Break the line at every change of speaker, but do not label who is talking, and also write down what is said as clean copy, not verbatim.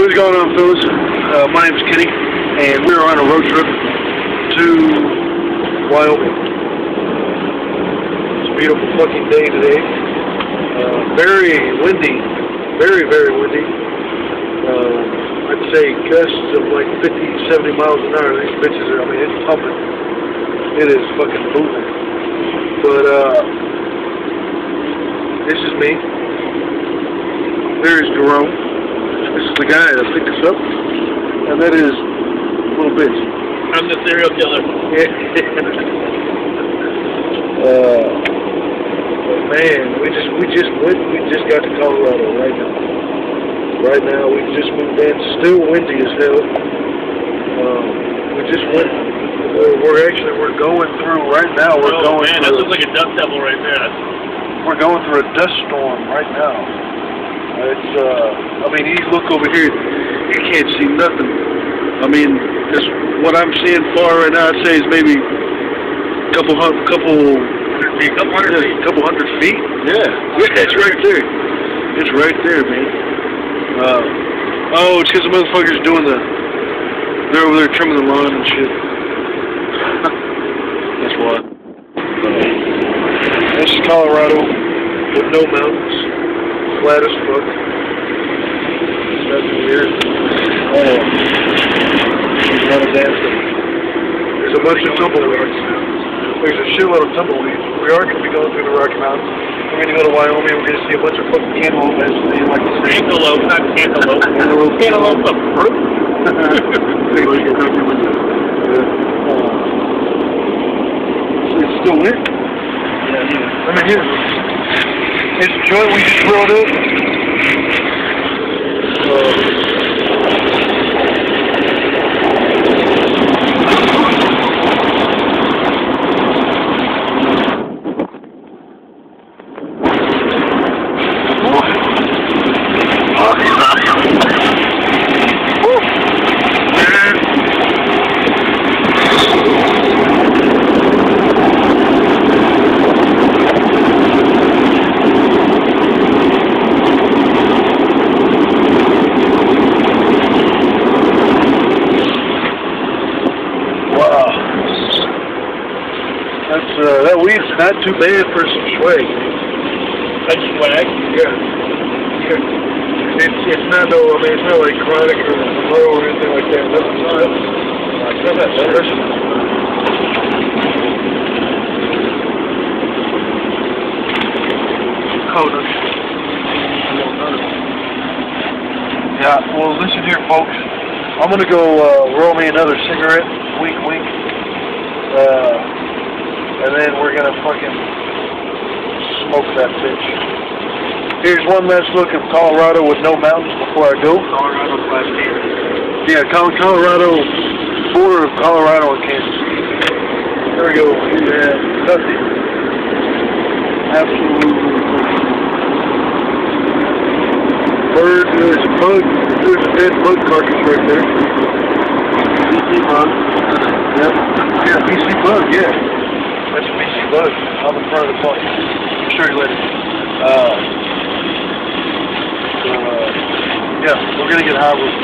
What's going on, fellas? My name is Kenny, and we're on a road trip to Wyoming. It's a beautiful fucking day today. Very windy, very, very windy. I'd say gusts of like 50, 70 miles an hour. These bitches are, I mean, it's pumping. It is fucking moving. But, this is me. There's Jerome. This is the guy that picked us up, and that is little bitch.
I'm the serial killer.
Man, we just got to Colorado right now. Right now, we just moved in. Still windy as hell. We just went. We're going through right now. We're going.
Man, that looks like a dust devil right there.
We're going through a dust storm right now. It's, I mean, you look over here, you can't see nothing. I mean, just what I'm seeing far right now, I'd say is maybe a couple hundred feet. Yeah, it's right there. It's right there, man. Oh, it's because the motherfuckers doing they're over there trimming the lawn and shit. That's why. This is Colorado with no mountains. Flat as fuck. Nothing weird. Not a damn thing. There's a bunch of tumbleweeds. There's a shitload of tumbleweeds. We are going to be going through the Rocky Mountains. We're going to go to Wyoming. We're going to see a bunch of fucking cantaloupe, as they like to say.
Antelope, not cantaloupe.
Cantaloupe.
Cantaloupe's a fruit.
It's still lit. Yeah. I mean, here. It's a joint we just rolled up. That weed's not too bad for some swag.
That's swag?
Yeah. It's not no, I mean, it's not like chronic or low or anything like that. Nothing that special. Coda. Yeah, well, listen here, folks. I'm gonna go roll me another cigarette. Wink, wink. And then we're gonna fucking smoke that bitch. Here's one last look of Colorado with no mountains before I go.
Colorado/Kansas.
Yeah, Colorado, border of Colorado and Kansas. There we go. Yeah, nothing. Absolutely nothing. Bird, there's a bug. There's a dead bug carcass right there. PC bug. Yep. Yeah, PC bug, yeah. That's a BC bug on the front of the plane. I'll show you later. Yeah, we're gonna get high with